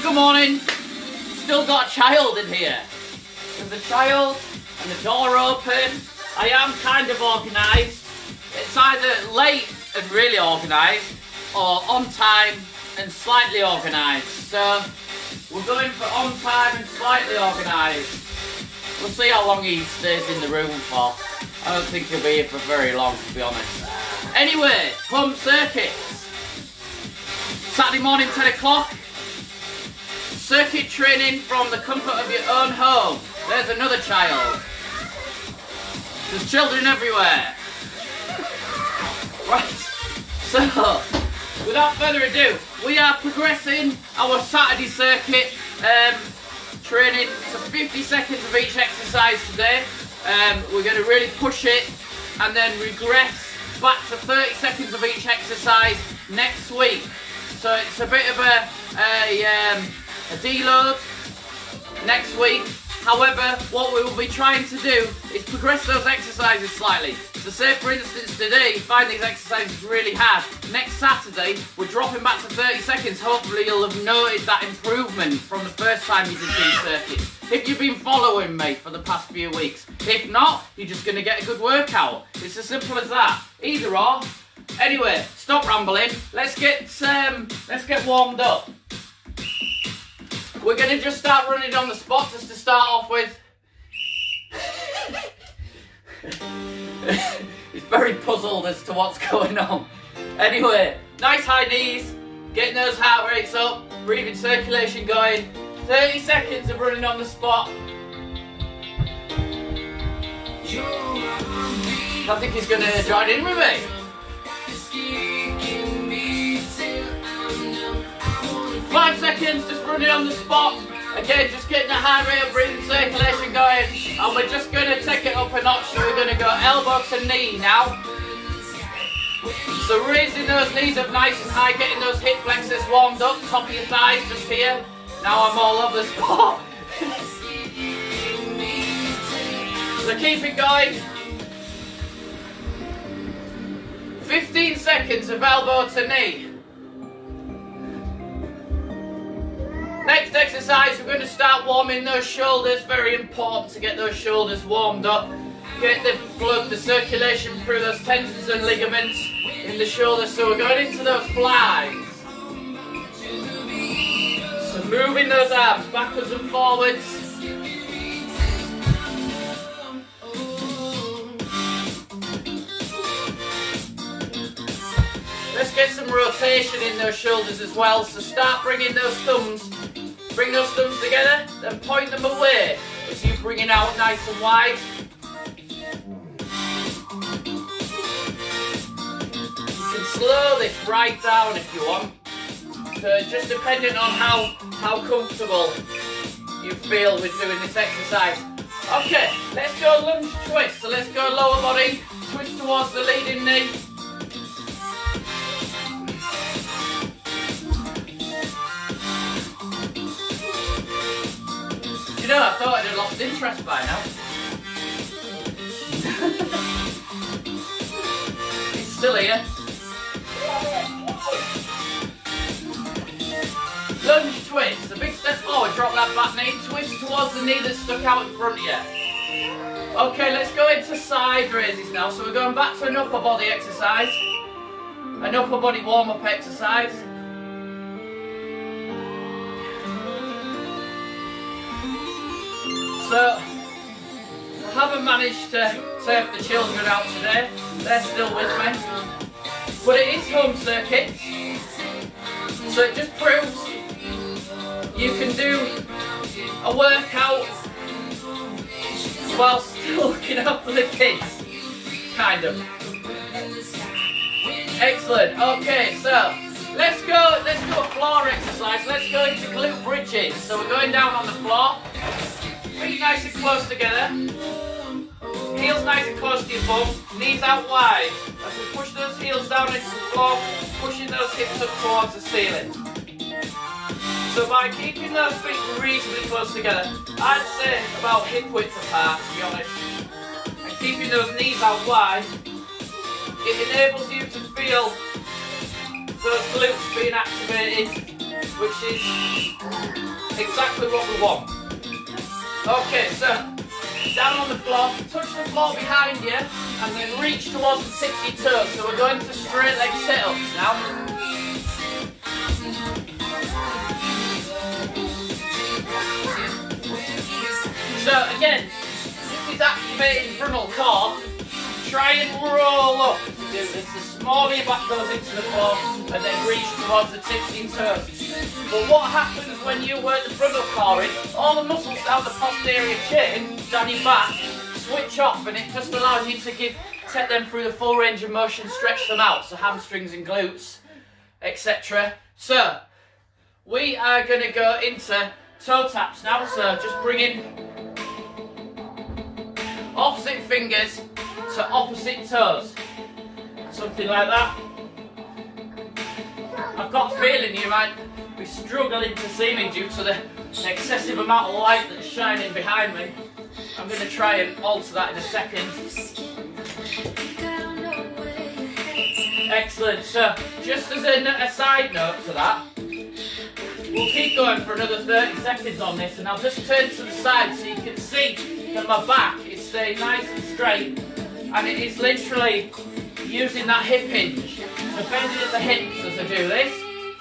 Good morning. Still got a child in here. There's a child and the door open. I am kind of organised. It's either late and really organised or on time and slightly organised. So we're going for on time and slightly organised. We'll see how long he stays in the room for. I don't think he'll be here for very long, to be honest. Anyway, home circuits. Saturday morning, 10 o'clock. Circuit training from the comfort of your own home. There's another child. There's children everywhere. Right, so without further ado, we are progressing our Saturday circuit training to 50 seconds of each exercise today. We're going to really push it and then regress back to 30 seconds of each exercise next week. So it's a bit of a deload next week. However, what we will be trying to do is progress those exercises slightly. So say for instance today you find these exercises really hard. Next Saturday we're dropping back to 30 seconds. Hopefully you'll have noted that improvement from the first time you did these circuits. If you've been following me for the past few weeks. If not, you're just going to get a good workout. It's as simple as that. Either or. Anyway, stop rambling. Let's get warmed up. We're going to just start running on the spot just to start off with. He's very puzzled as to what's going on. Anyway, nice high knees, getting those heart rates up, breathing circulation going. 30 seconds of running on the spot. I think he's going to join in with me. 5 seconds, just running on the spot. Again, just getting the heart rate up, breathing circulation going. And we're just going to take it up a notch. So we're going to go elbow to knee now. So raising those knees up nice and high, getting those hip flexors warmed up, top of your thighs just here. Now I'm all over the spot. So keep it going. 15 seconds of elbow to knee. Next exercise, we're going to start warming those shoulders. Very important to get those shoulders warmed up. Get the blood, the circulation through those tendons and ligaments in the shoulders. So we're going into those flies. So moving those arms backwards and forwards. Let's get some rotation in those shoulders as well. So start bringing those thumbs. Bring those thumbs together, then point them away as you bring it out nice and wide. You can slow this right down if you want. So just depending on how comfortable you feel with doing this exercise. Okay, let's go lunge twist. So let's go lower body, twist towards the leading knee. You know, I thought I'd have lost interest by now. He's still here. Lunge twist. A big step forward, drop that back knee, twist towards the knee that's stuck out in front of you. Okay, let's go into side raises now. So we're going back to an upper body exercise. An upper body warm-up exercise. So, I haven't managed to take the children out today. They're still with me. But it is home circuits. So it just proves you can do a workout while still looking after the kids. Kind of. Excellent. Okay, so let's go floor exercise. Let's go into glute bridges. So we're going down on the floor. Feet nice and close together. Heels nice and close to your bum. Knees out wide. As we push those heels down into the floor, pushing those hips up towards the ceiling. So by keeping those feet reasonably close together, I'd say about hip width apart, to be honest, and keeping those knees out wide, it enables you to feel those glutes being activated which is exactly what we want. Okay, so down on the floor, touch the floor behind you, and then reach towards the 60 toes. So we're going to straight leg sit-ups now. So again, this is activating frontal core. Try and roll up to do this. The smaller your back goes into the floor, and then reach towards the tips and toes. But what happens when you work the frontal core is all the muscles down the posterior chain, down your back, switch off, and it just allows you to take them through the full range of motion, stretch them out, so hamstrings and glutes, etc. So we are going to go into toe taps now. So just bring in opposite fingers to opposite toes, something like that. I've got a feeling you might be struggling to see me due to the excessive amount of light that's shining behind me. I'm going to try and alter that in a second. Excellent. So just as a side note to that, we'll keep going for another 30 seconds on this, and I'll just turn to the side so you can see that my back is staying nice and straight, and it is literally using that hip hinge. So bending at the hips as I do this,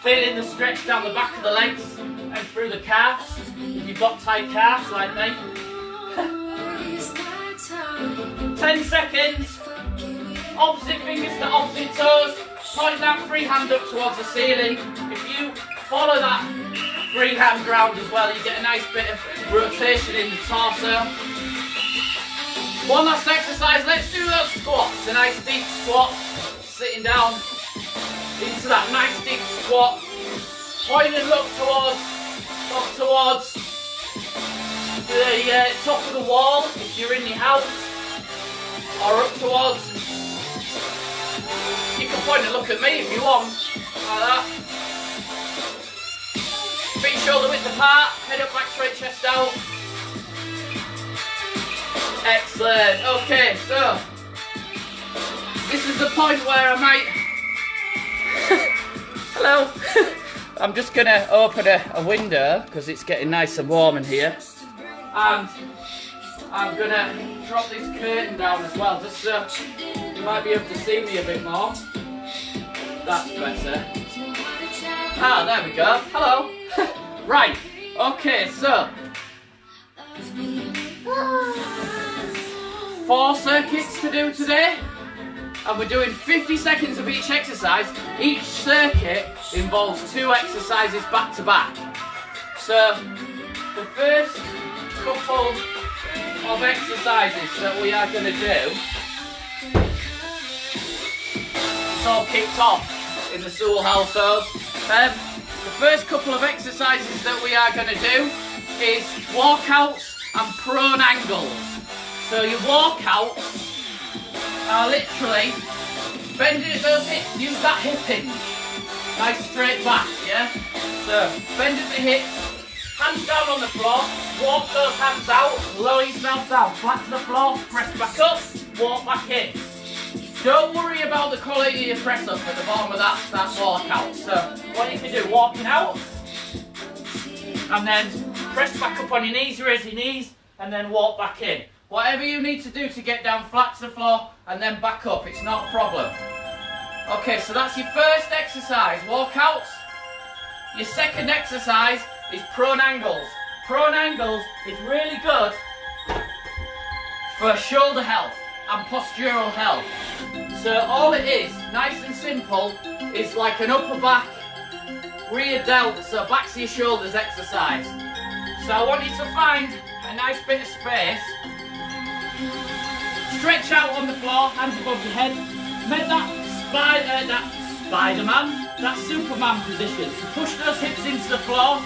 feeling the stretch down the back of the legs and through the calves, if you've got tight calves like me. 10 seconds, opposite fingers to opposite toes, point that free hand up towards the ceiling. If you follow that free hand round as well, you get a nice bit of rotation in the torso. One last exercise, let's do those squats, a nice deep squat, sitting down into that nice deep squat, point and look towards the top of the wall if you're in your house, or up towards, you can point and look at me if you want, like that. Feet shoulder width apart, head up, back straight, chest out. Excellent. Okay, so this is the point where I might hello. I'm just going to open a window because it's getting nice and warm in here, and I'm going to drop this curtain down as well, just so you might be able to see me a bit more. That's better. Ah, there we go. Hello. Right, okay, so 4 circuits to do today, and we're doing 50 seconds of each exercise. Each circuit involves 2 exercises back to back. So the first couple of exercises that we are going to do, it's all kicked off in the Sewell household. The first couple of exercises that we are going to do is walkouts and prone angles. So your walkouts are literally bending at those hips, use that hip hinge, nice straight back, yeah? So bend at the hips, hands down on the floor, walk those hands out, lower yourself down, flat to the floor, press back up, walk back in. Don't worry about the quality of your press up at the bottom of that walkout. So what you can do, walking out, and then press back up on your knees, raise your knees, and then walk back in. Whatever you need to do to get down flat to the floor and then back up, it's not a problem. Okay, so that's your first exercise, walkouts. Your second exercise is prone angles. Prone angles is really good for shoulder health and postural health. So all it is, nice and simple, is like an upper back, rear delt, so back to your shoulders exercise. So I want you to find a nice bit of space. Stretch out on the floor, hands above your head. Make that Spider-Man, that Superman position. So push those hips into the floor,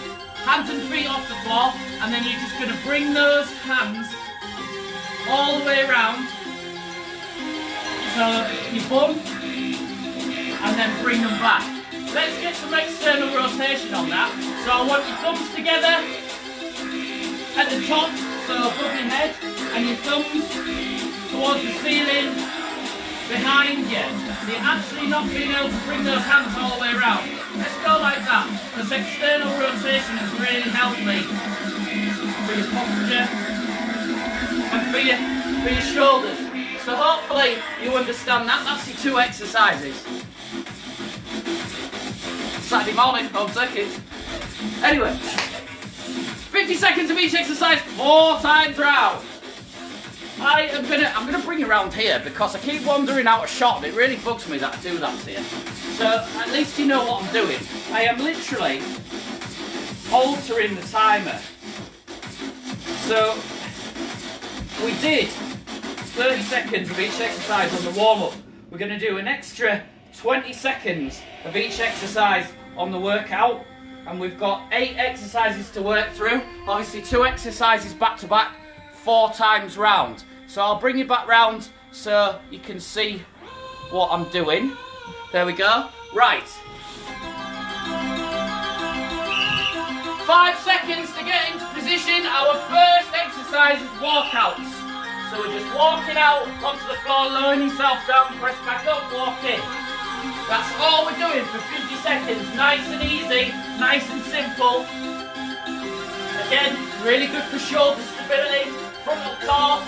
hands and feet off the floor, and then you're just going to bring those hands all the way around. So you bump, and then bring them back. Let's get some external rotation on that. So I want your thumbs together at the top, so above your head, and your thumbs towards the ceiling behind you. So you're actually not being able to bring those hands all the way around. Let's go like that, because external rotation is really healthy for your posture and for your shoulders. So hopefully you understand that. That's your 2 exercises. Saturday morning, home circuit. Anyway, 50 seconds of each exercise, 4 times round. I'm gonna bring you around here because I keep wandering out of shot and it really bugs me that I do that here. So at least you know what I'm doing. I am literally altering the timer. So we did 30 seconds of each exercise on the warm-up. We're gonna do an extra 20 seconds of each exercise on the workout, and we've got 8 exercises to work through. Obviously 2 exercises back to back, 4 times round. So I'll bring you back round so you can see what I'm doing. There we go. Right. 5 seconds to get into position. Our first exercise is walkouts. So we're just walking out onto the floor, lowering yourself down, press back up, walk in. That's all we're doing for 50 seconds. Nice and easy, nice and simple. Again, really good for shoulder stability, frontal core.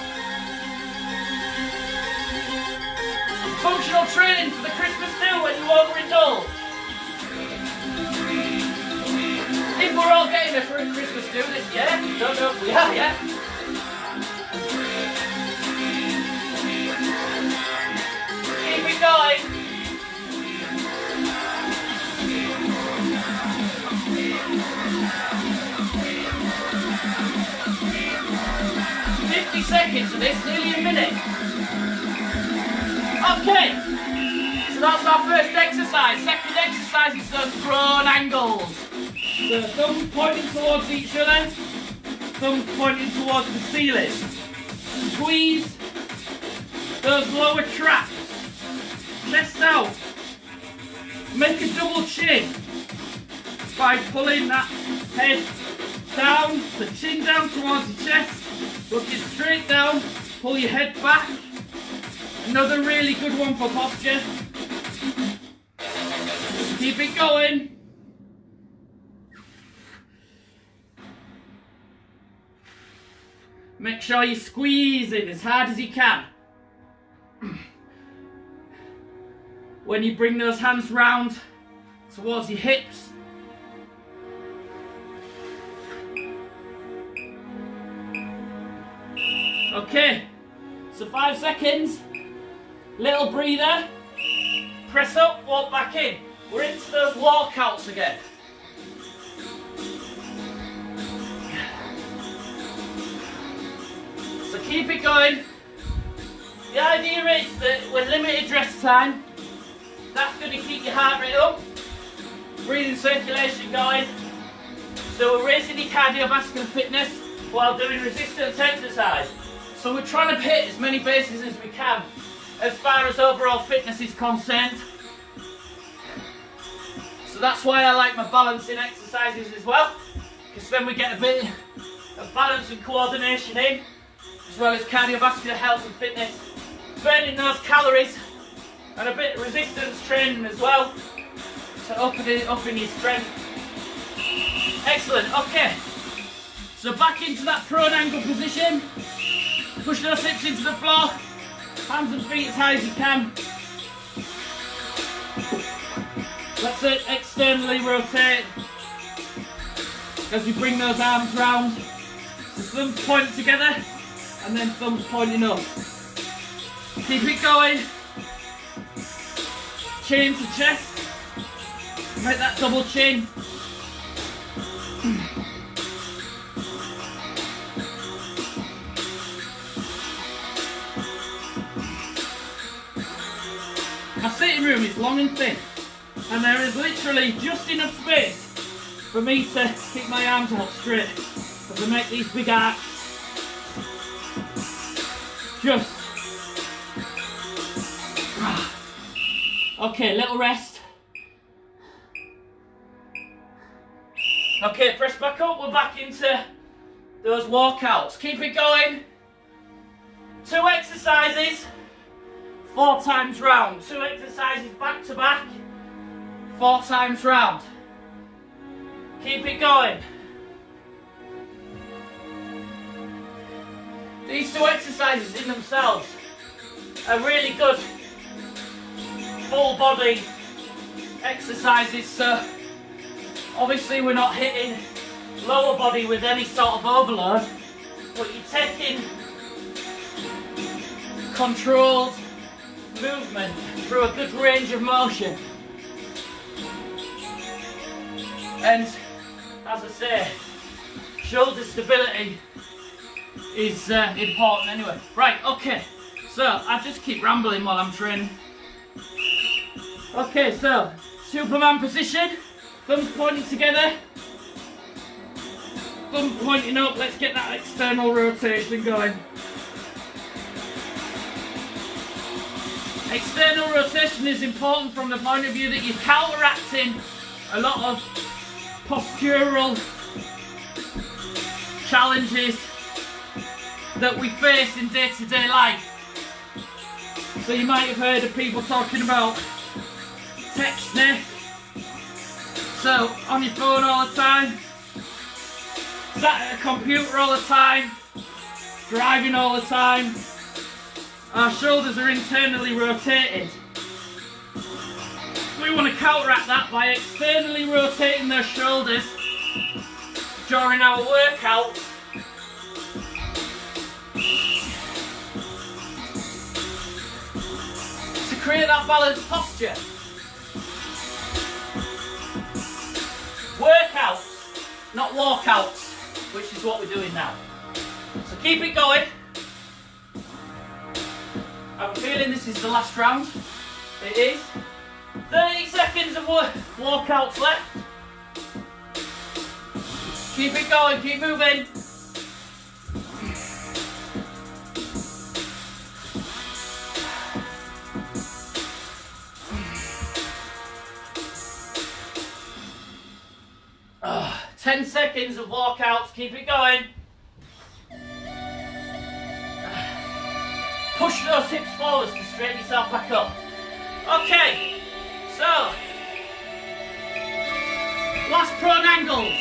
Functional training for the Christmas do when you overindulge. If we're all getting a free Christmas do this year, don't know if we are yet. Keep it going. Seconds of this, nearly a minute. Okay, so that's our first exercise. Second exercise is those prone angles. So thumbs pointing towards each other, thumbs pointing towards the ceiling. Squeeze those lower traps. Chest out. Make a double chin by pulling that head down, the chin down towards your chest. Looking straight down, pull your head back. Another really good one for posture. Keep it going. Make sure you squeeze it as hard as you can. When you bring those hands round towards your hips, okay, so 5 seconds, little breather, press up, walk back in. We're into those walkouts again. So keep it going. The idea is that with limited rest time, that's going to keep your heart rate up, breathing circulation going. So we're raising your cardiovascular fitness while doing resistance exercise. So we're trying to hit as many bases as we can as far as overall fitness is concerned. So that's why I like my balancing exercises as well, because then we get a bit of balance and coordination in, as well as cardiovascular health and fitness, burning those calories, and a bit of resistance training as well, to up in your strength. Excellent, okay. So back into that prone angle position. Push those hips into the floor, hands and feet as high as you can. That's it, externally rotate as we bring those arms round. So thumbs pointing together and then thumbs pointing up. Keep it going. Chin to chest. Make that double chin. My sitting room is long and thin, and there is literally just enough space for me to keep my arms out straight as I make these big arcs. Just. Okay, little rest. Okay, press back up, we're back into those walkouts. Keep it going. 2 exercises, 4 times round. 2 exercises back to back. 4 times round. Keep it going. These 2 exercises in themselves are really good full body exercises, so obviously we're not hitting lower body with any sort of overload, but you're taking controlled movement through a good range of motion. And as I say, shoulder stability is important anyway. Right, okay, so I just keep rambling while I'm training. Okay, so Superman position, thumbs pointing together, thumb pointing up. Let's get that external rotation going. External rotation is important from the point of view that you're counteracting a lot of postural challenges that we face in day-to-day life. So you might have heard of people talking about text neck, so on your phone all the time, sat at a computer all the time, driving all the time. Our shoulders are internally rotated. We want to counteract that by externally rotating those shoulders during our workout. To create that balanced posture. Workouts, not walkouts, which is what we're doing now. So keep it going. I'm feeling this is the last round. It is. 30 seconds of walkouts left. Keep it going, keep moving. Oh, 10 seconds of walkouts, keep it going. Push those hips forwards to straighten yourself back up. Okay, so last prone angles.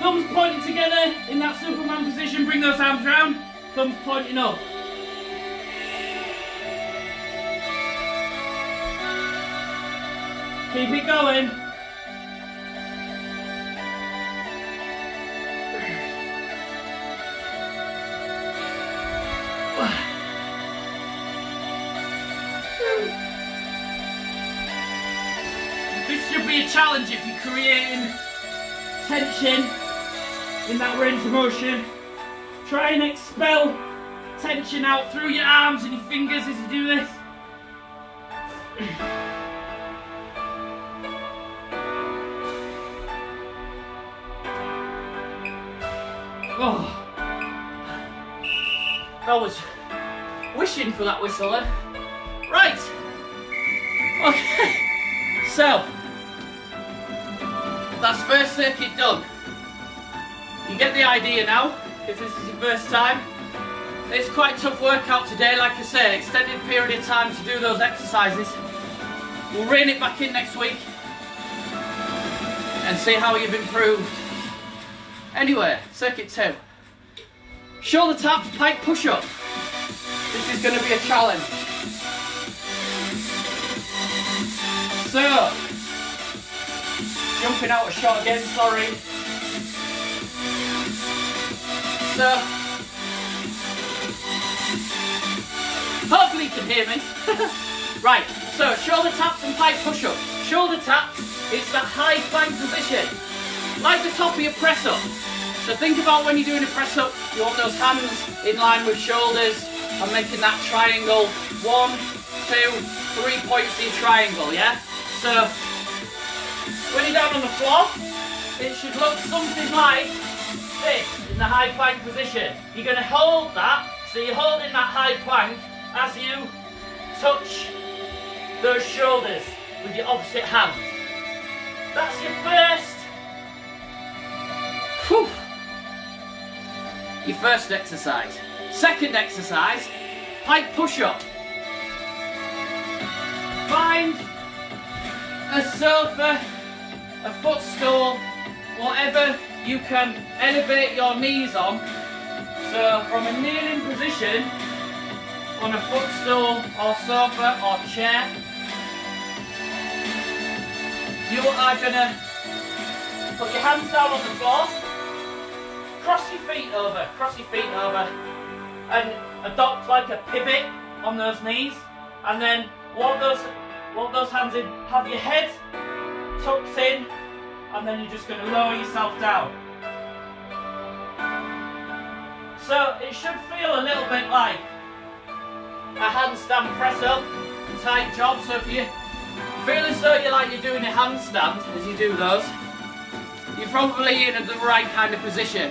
Thumbs pointing together in that Superman position, bring those arms round, thumbs pointing up. Keep it going. This should be a challenge if you're creating tension in that range of motion. Try and expel tension out through your arms and your fingers as you do this. Oh, I was wishing for that whistle then. Right, okay, so that's first circuit done. You get the idea now, if this is your first time. It's quite a tough workout today, like I say, extended period of time to do those exercises. We'll rein it back in next week and see how you've improved. Anyway, circuit 2. Shoulder taps, pike push-up. This is going to be a challenge. So, jumping out of shot again, sorry. So, hopefully you can hear me. Right, so shoulder taps and pike push-up. Shoulder taps, it's that high plank position, like the top of your press-up. So think about when you're doing a press-up, you want those hands in line with shoulders and making that triangle. 1, 2, 3 points in triangle, yeah? So, when you're down on the floor, it should look something like this in the high plank position. You're going to hold that, so you're holding that high plank as you touch those shoulders with your opposite hand. That's your first exercise. Second exercise, pike push-up. find a sofa, a footstool, whatever you can elevate your knees on. So from a kneeling position, on a footstool or sofa or chair, you are going to put your hands down on the floor, cross your feet over, and adopt like a pivot on those knees, and then walk those hands in, have your head tucked in, and then you're just going to lower yourself down. So it should feel a little bit like a handstand press up type job. So if you feel as though you're doing a handstand as you do those, you're probably in the right kind of position.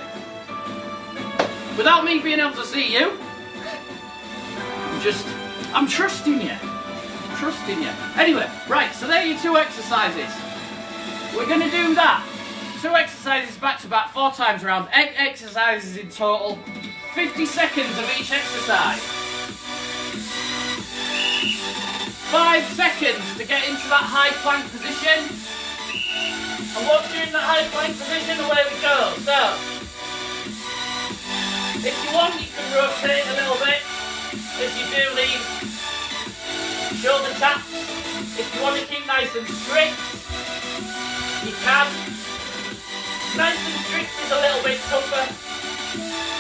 Without me being able to see you, I'm trusting you. Anyway, right, so there are your 2 exercises. We're going to do that. 2 exercises back to back, 4 times around. 8 exercises in total. 50 seconds of each exercise. 5 seconds to get into that high plank position. And once you're in that high plank position, away we go. So, if you want, you can rotate a little bit as you do these shoulder taps. If you want to keep nice and strict, you can. Nice and strict is a little bit tougher,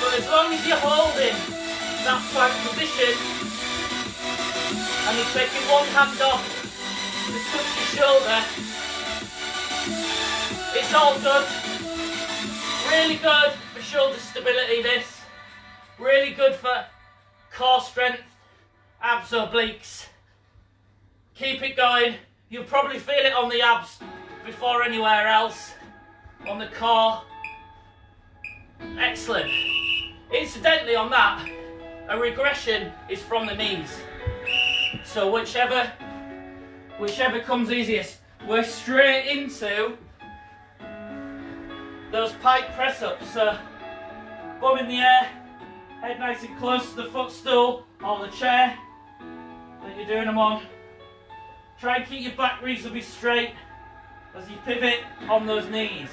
but as long as you're holding that plank position and you're taking one hand off to touch your shoulder, it's all good. Really good for shoulder stability, this. Really good for core strength, abs, obliques. Keep it going. You'll probably feel it on the abs before anywhere else. On the core. Excellent. Incidentally, on that, a regression is from the knees. So whichever comes easiest. We're straight into those pike press ups. So bum in the air, head nice and close to the footstool or the chair that you're doing them on. Try and keep your back reasonably straight as you pivot on those knees.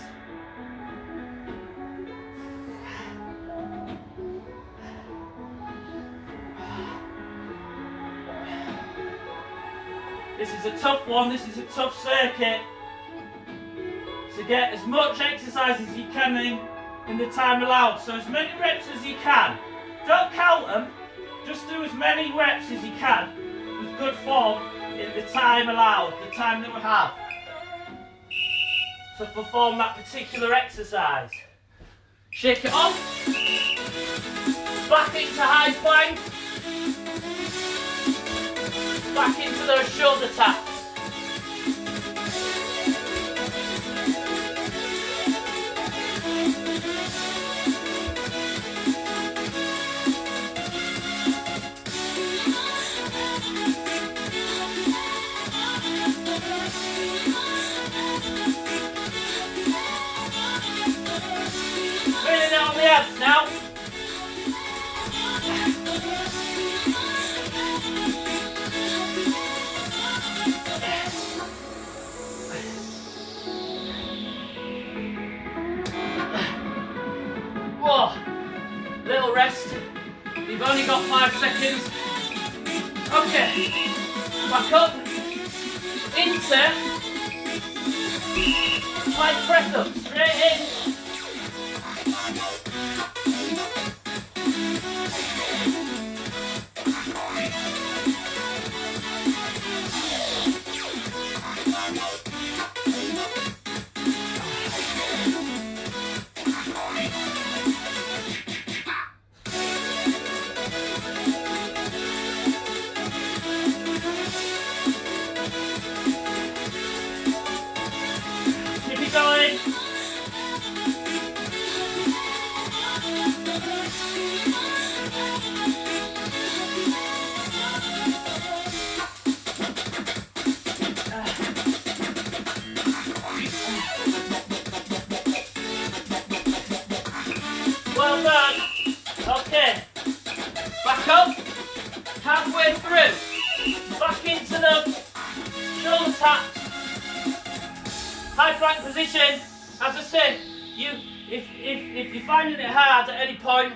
This is a tough one, this is a tough circuit. So get as much exercise as you can in the time allowed. So as many reps as you can. Don't count them, just do as many reps as you can with good form in the time allowed, the time that we have to perform that particular exercise. Shake it off, back into high plank, back into those shoulder taps. Feeling it on the abs now. Whoa, little rest. You've only got 5 seconds. Okay, back up into my press up, straight in. Keep it going. position, as I said, if you're finding it hard at any point,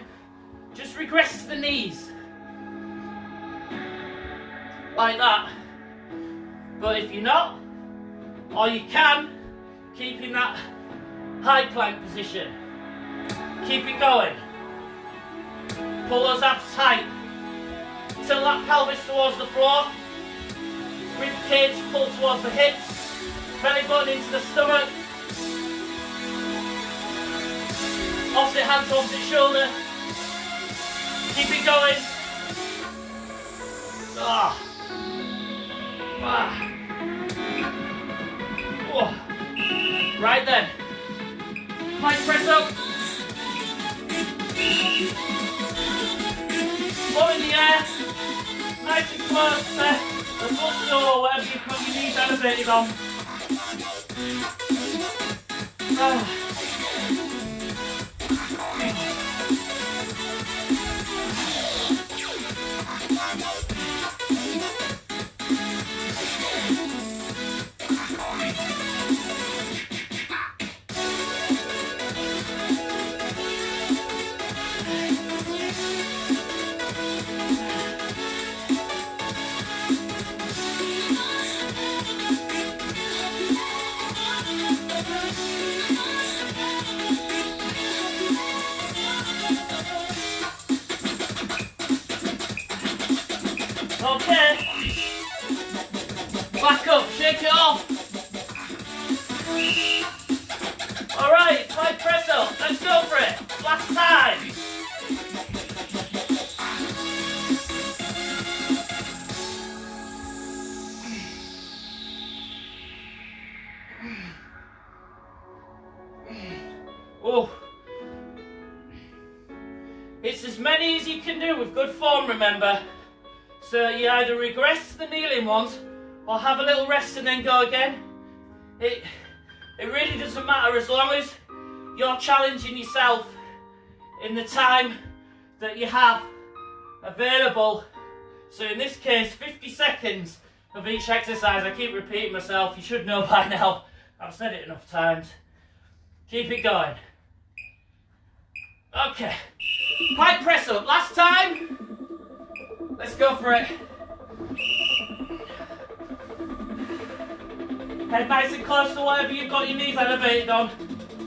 just regress the knees. Like that. But if you're not, or you can, keep in that high plank position. Keep it going. Pull those abs tight. Tilt that pelvis towards the floor. Rib cage pull towards the hips. Belly button into the stomach. Opposite hand to opposite shoulder. Keep it going. Ah. Ah. Oh. Right then. Plank press up. Foot in the air. Nice and close to the footstool or whatever you've got your knees elevated on. Ah. Okay. Back up, shake it off. Alright, plank press up. Let's go for it. Last time. Oh. It's as many as you can do with good form, remember. So you either regress the kneeling ones or have a little rest and then go again. It really doesn't matter as long as you're challenging yourself in the time that you have available. So in this case, 50 seconds of each exercise. I keep repeating myself, you should know by now. I've said it enough times. Keep it going. Okay, plank press up, last time. Let's go for it. Head nice and close to whatever you've got your knees elevated on.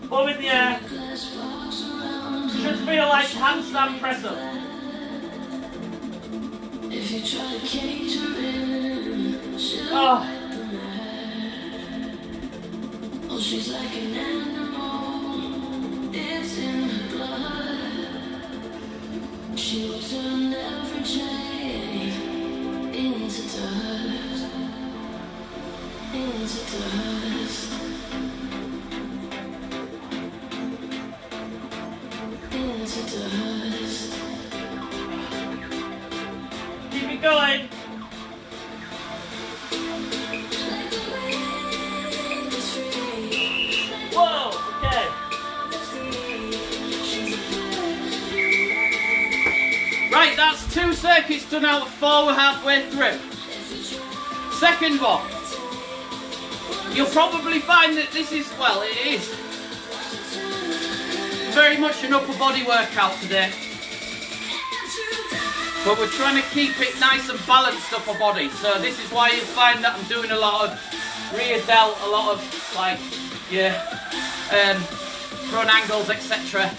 Bum in the air. Should feel like handstand press up. Oh. She's like an animal. It's in her blood. She will turn every chain into dust, into dust, into dust. Keep it going. Whoa, okay. Right, that's 2 circuits done out of 4, we're halfway through. Second one. You'll probably find that this is, well, it is very much an upper body workout today. But we're trying to keep it nice and balanced upper body. So this is why you find that I'm doing a lot of rear delt, a lot of like, front angles, etc.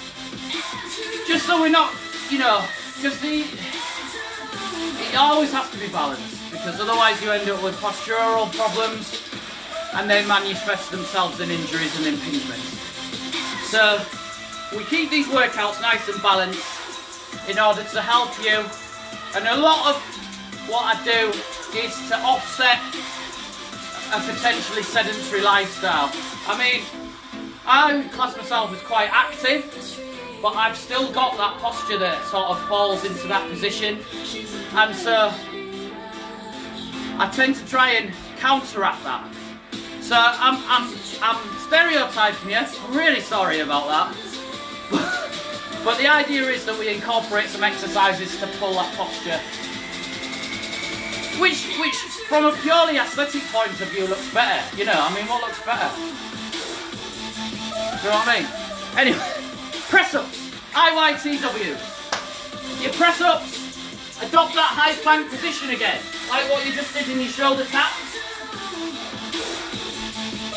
Just so we're not, you know, because it always has to be balanced, because otherwise you end up with postural problems and they manifest themselves in injuries and impingements. So we keep these workouts nice and balanced in order to help you, and a lot of what I do is to offset a potentially sedentary lifestyle. I mean, I class myself as quite active, but I've still got that posture that sort of falls into that position, and so I tend to try and counteract that. So I'm stereotyping you. I'm really sorry about that. But the idea is that we incorporate some exercises to pull that posture, which from a purely aesthetic point of view looks better. You know, I mean, what looks better? you know what I mean? Anyway, press-ups, IYTWs. Your press-ups, adopt that high plank position again, like what you just did in your shoulder taps.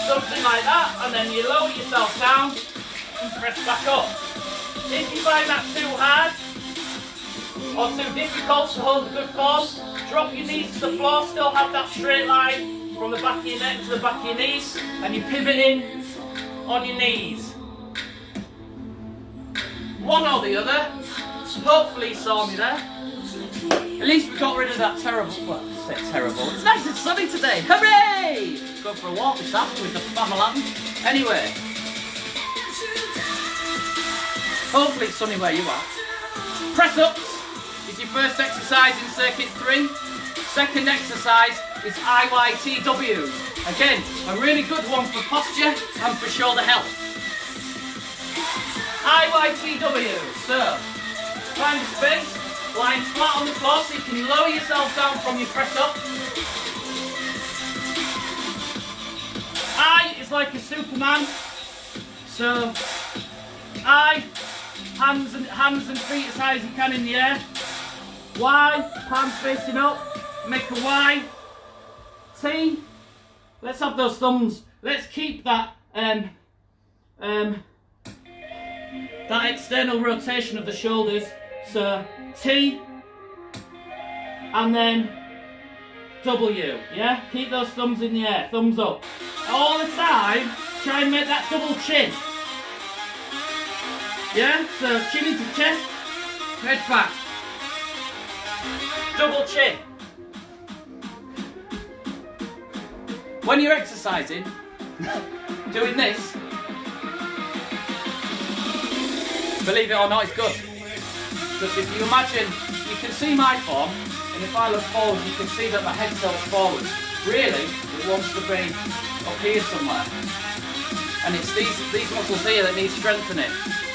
Something like that, and then you lower yourself down and press back up. If you find that too hard or too difficult to hold a good form, drop your knees to the floor, still have that straight line from the back of your neck to the back of your knees, and you pivot in on your knees. One or the other. Hopefully you saw me there. At least we got rid of that terrible, well, I say terrible, it's nice and sunny today, hooray! Go for a walk this afternoon with the family. Anyway, hopefully it's sunny where you are. Press ups is your first exercise in circuit 3. Second exercise is IYTWs. Again, a really good one for posture and for shoulder health. IYTWs, so find a space, lying flat on the floor so you can lower yourself down from your press up. I is like a Superman, so I, hands and feet as high as you can in the air. Y, palms facing up, make a Y. T, let's have those thumbs, let's keep that that external rotation of the shoulders. So T and then W, yeah? Keep those thumbs in the air, thumbs up. All the time, try and make that double chin. Yeah? So chin into chest, head back. Double chin. When you're exercising, doing this, believe it or not, it's good. Because if you imagine, you can see my form, and if I look forward, you can see that my head tilts forward. Really, it wants to be up here somewhere. And it's these muscles here that need strengthening.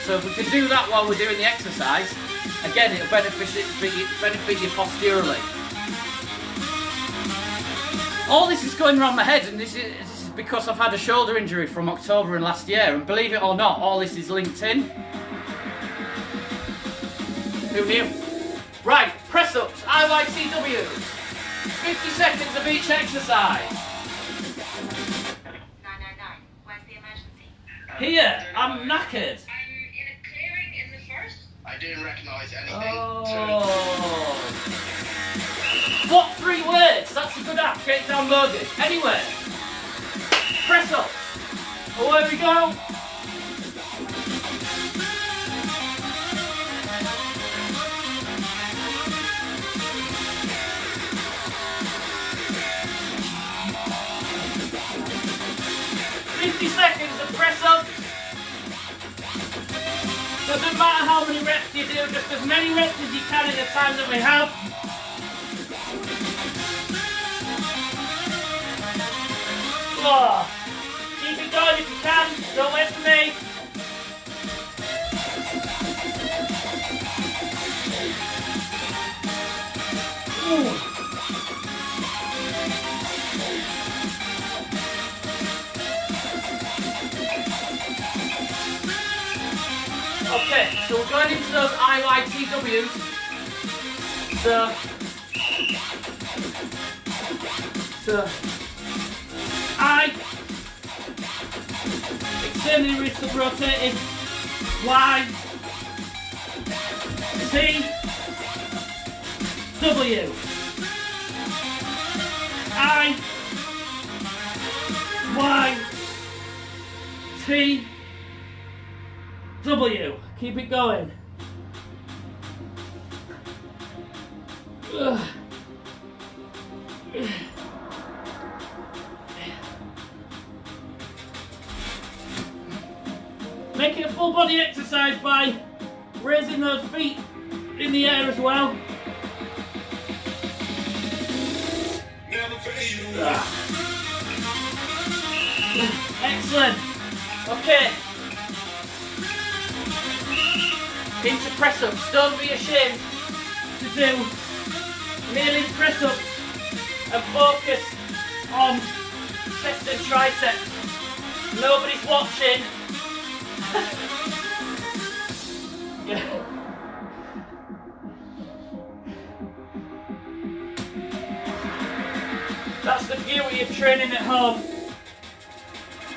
So if we can do that while we're doing the exercise, again, it'll benefit you posturally. All this is going around my head, and this is because I've had a shoulder injury from October in last year, and believe it or not, all this is linked in. Who knew? Right, press-ups, IYTWs. 50 seconds of each exercise. 999, where's the emergency? Here, I'm knackered. I'm in a clearing in the forest. I didn't recognise anything. Oh. What 3 words? That's a good app, get it downloaded. Anyway, press-ups. Away we go. Seconds of press up. Doesn't matter how many reps you do, just as many reps as you can at the time that we have. Oh. Keep it going if you can, don't wait for me. Ooh. Okay, so we're going into those IYTWs. So I, externally rotated, Y, T, W, I, Y, T, W. Keep it going. Ugh. Make it a full body exercise by raising those feet in the air as well. Excellent. Okay. Into press-ups. Don't be ashamed to do kneeling press-ups and focus on chest and triceps. Nobody's watching. Yeah. That's the beauty of training at home.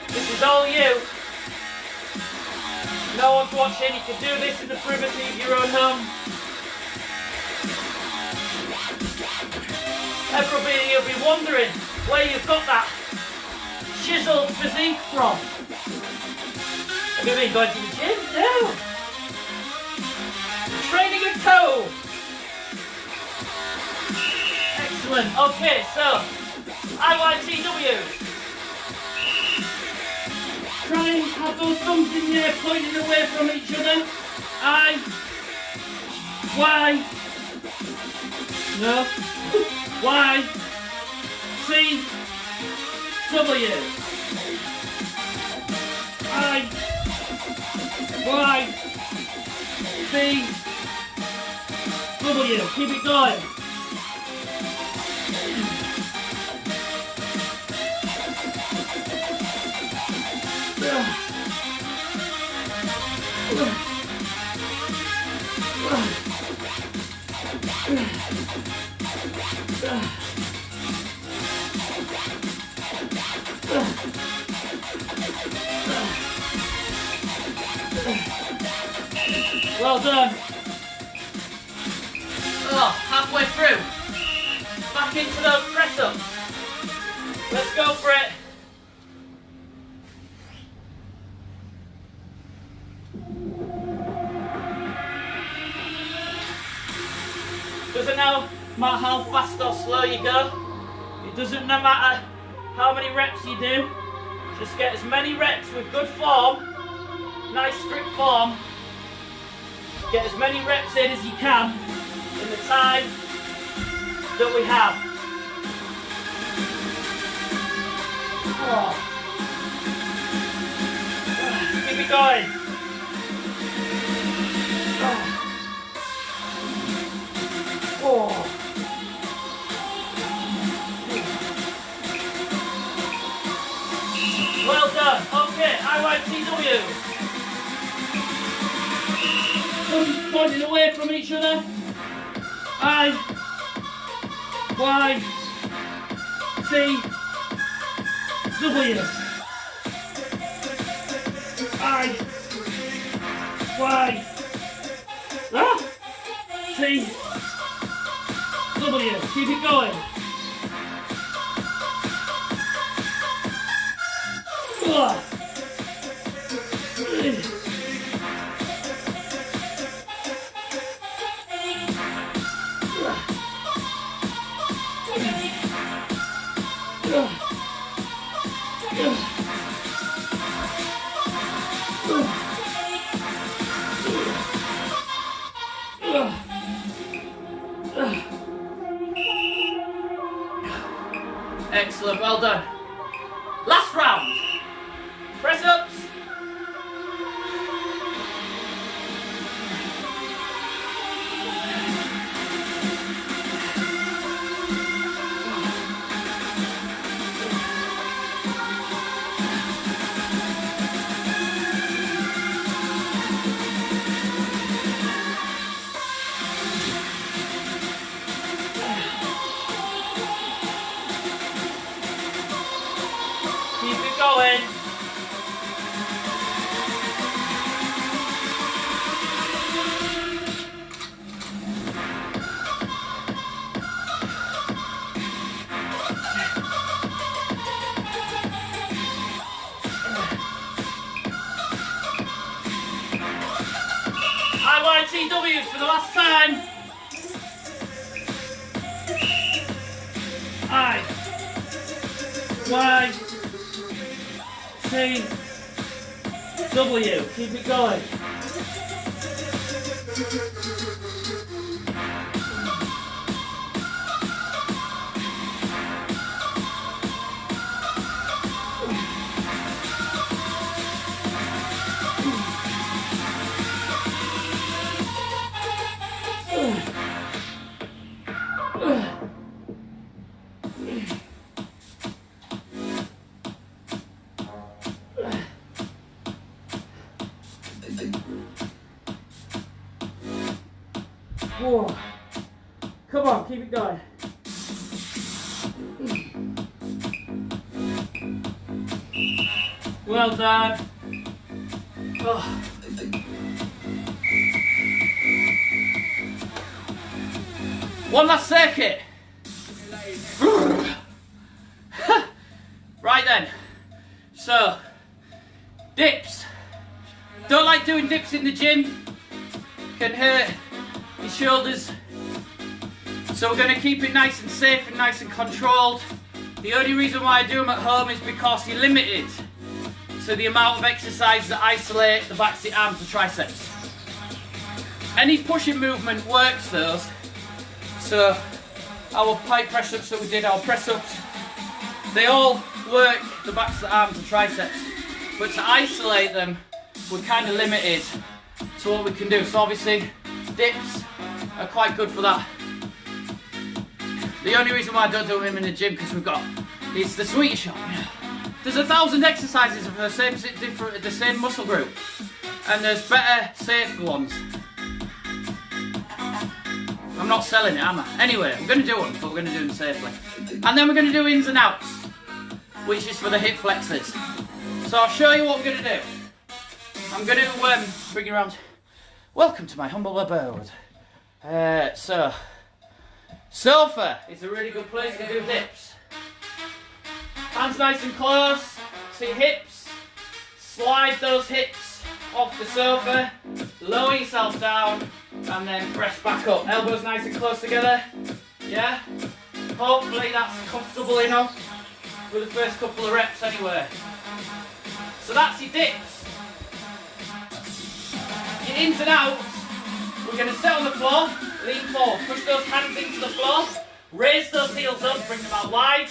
This is all you. No one's watching. You can do this in the privacy of your own home. Everybody will be wondering where you've got that chiseled physique from. Have you been going to the gym? No. Training at home. Excellent. Okay, so IYTWs. Try and have those thumbs in the air pointing away from each other. I. Y. No. Y. C. W. I. Y. C. W. Keep it going. Well done. Oh, halfway through. Back into those press-ups. Let's go for it. Doesn't matter how fast or slow you go. It doesn't matter how many reps you do. Just get as many reps with good form, nice strict form. Get as many reps in as you can in the time that we have. Oh. Keep it going. Oh. Well done. Okay, IYTW. Pointing away from each other. I. Y. C. W. I. Y. C. W. Keep it going. Excellent, well done. Last round. Press ups. Keep it going. IYTWs for the last time. I. Y. C. W. Keep it going. Whoa. Come on, keep it going. Well done. Oh. One last circuit. Right then. So, dips. Don't like doing dips in the gym. Can hurt your shoulders. So we're going to keep it nice and safe and nice and controlled. The only reason why I do them at home is because you're limited to the amount of exercise that isolate the backs of the arms, the triceps. Any pushing movement works those. So our pipe press ups that we did, our press ups, they all work the backs of the arms, the triceps. But to isolate them, we're kind of limited to what we can do. So obviously, dips are quite good for that. The only reason why I don't do them in the gym because we've got is the sweetie shop. There's 1,000 exercises for the same muscle group, and there's better, safer ones. I'm not selling it, am I? Anyway, I'm going to do them, but we're going to do them safely. And then we're going to do ins and outs, which is for the hip flexors. So I'll show you what we're going to do. I'm going to bring you around. Welcome to my humble abode. Sofa is a really good place to do dips. Hands nice and close to your hips. Slide those hips off the sofa. Lower yourself down and then press back up. Elbows nice and close together. Yeah? Hopefully that's comfortable enough for the first couple of reps anyway. So that's your dips. Your ins and outs. We're going to sit on the floor, lean forward, push those hands into the floor, raise those heels up, bring them out wide,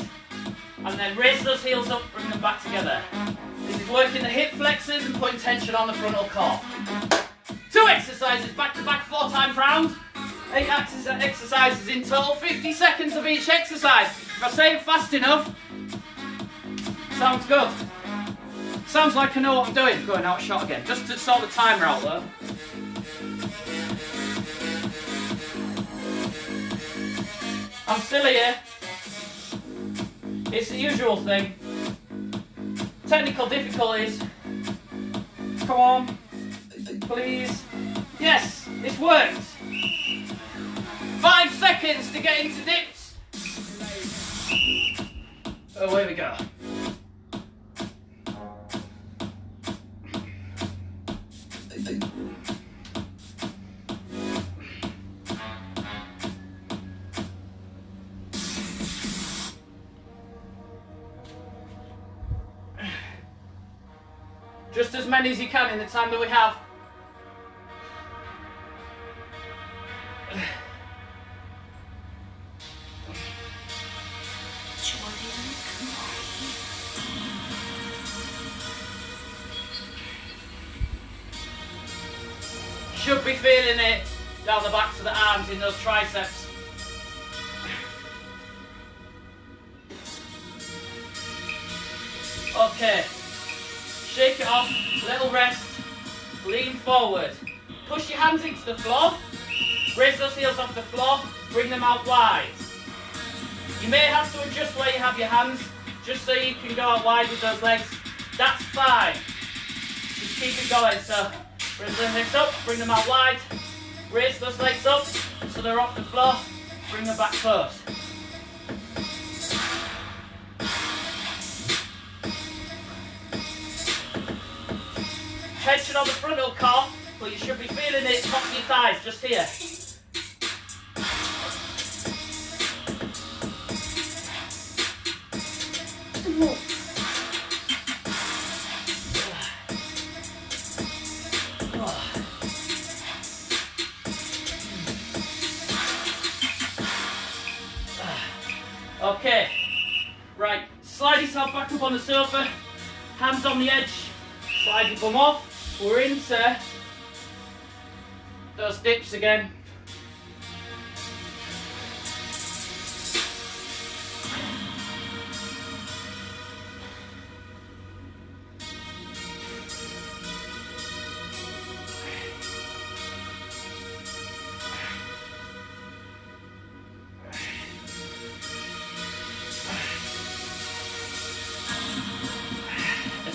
and then raise those heels up, bring them back together. This is working the hip flexors and putting tension on the frontal core. 2 exercises back to back 4 times round. 8 exercises in total, 50 seconds of each exercise. If I say it fast enough, sounds good. Sounds like I know what I'm doing. Going out shot again, just to sort the timer out though. I'm still here. It's the usual thing. Technical difficulties. Come on. Please. Yes, it's worked. 5 seconds to get into dips. Oh, here we go. Just as many as you can in the time that we have. Should be feeling it down the backs of the arms in those triceps. Okay. Shake it off, little rest, lean forward. Push your hands into the floor, raise those heels off the floor, bring them out wide. You may have to adjust where you have your hands, just so you can go out wide with those legs. That's fine. Just keep it going. So, raise those legs up, bring them out wide, raise those legs up so they're off the floor, bring them back close. Tension on the frontal core, but you should be feeling it top of your thighs, just here. Okay, right, slide yourself back up on the sofa, hands on the edge, slide your bum off. We're into those dips again.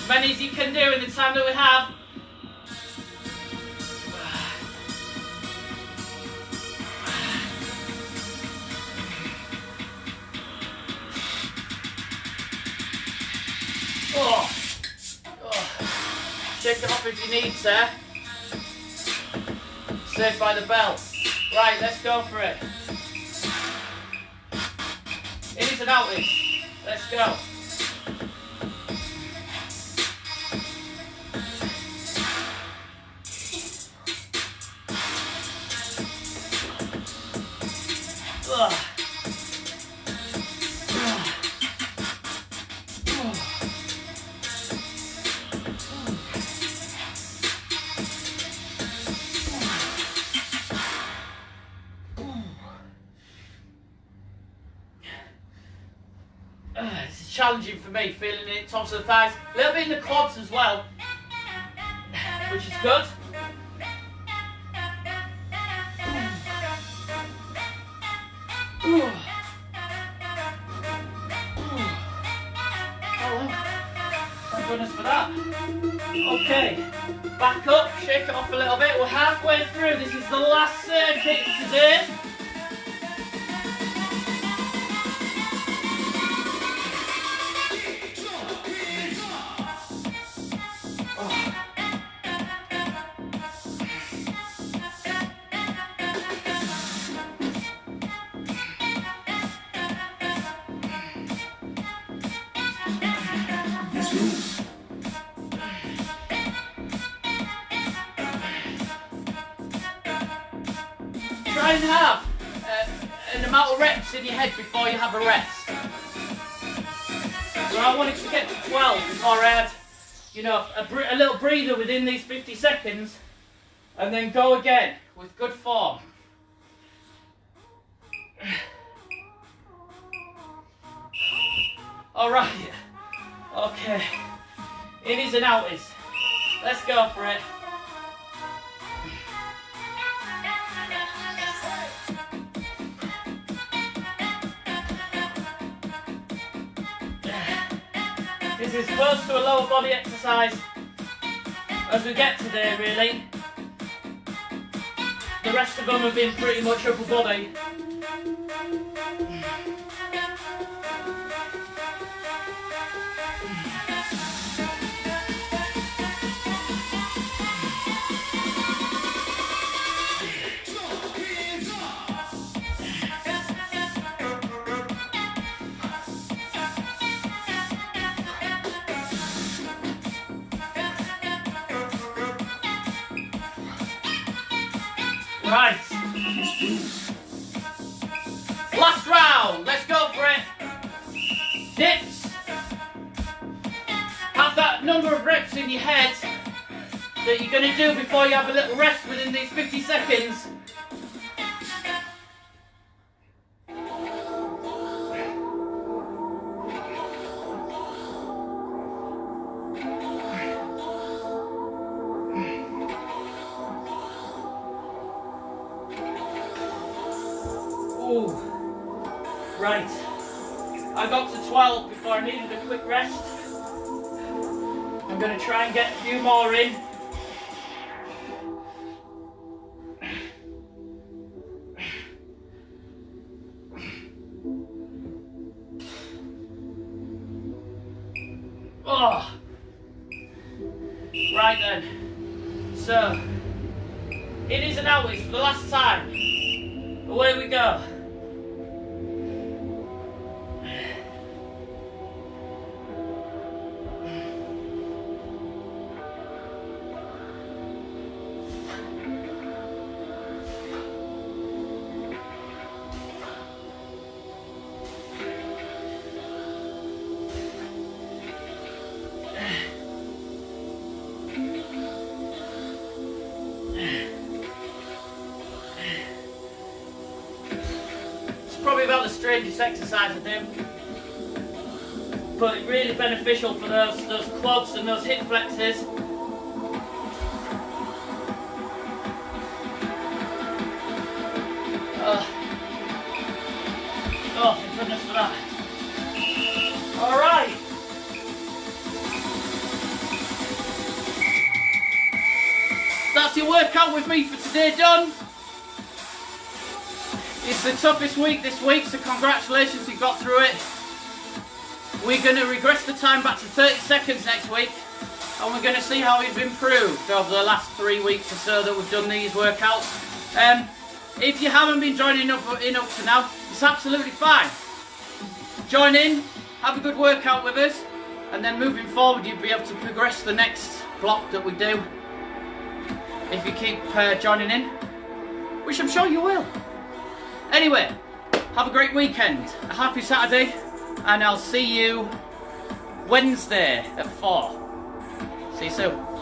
As many as you can do in the time that we have. Oh. Shake it off if you need to. Saved by the bell. Right, let's go for it. Ins and outies. Let's go. Ugh. It's challenging for me, feeling it tops of the thighs, a little bit in the quads as well, which is good. Thank goodness for that. Okay, back up, shake it off a little bit. We're halfway through. This is the last circuit today. Try and have an amount of reps in your head before you have a rest. So I wanted to get to 12 before I had, you know, a little breather within these 50 seconds, and then go again with good form. All right. Okay. Innies and outies. Let's go for it. This is close to a lower body exercise as we get today, really. The rest of them have been pretty much upper body. Right. Last round. Let's go for it. Dips. Have that number of reps in your head that you're going to do before you have a little rest within these 50 seconds. Ooh. Right. I got to 12 before I needed a quick rest. I'm going to try and get a few more in. Oh. Right then. So, innies and outies for the last time. Away we go. Probably about the strangest exercise I do, but really beneficial for those quads and those hip flexors. Oh, thank goodness for that. All right. that's your workout with me for today done. It's the toughest week this week, so congratulations, you got through it. We're going to regress the time back to 30 seconds next week, and we're going to see how we've improved over the last 3 weeks or so that we've done these workouts. If you haven't been joining up to now, it's absolutely fine. Join in, have a good workout with us, and then moving forward you'll be able to progress the next block that we do if you keep joining in, which I'm sure you will. Anyway, have a great weekend, a happy Saturday, and I'll see you Wednesday at 4. See you soon.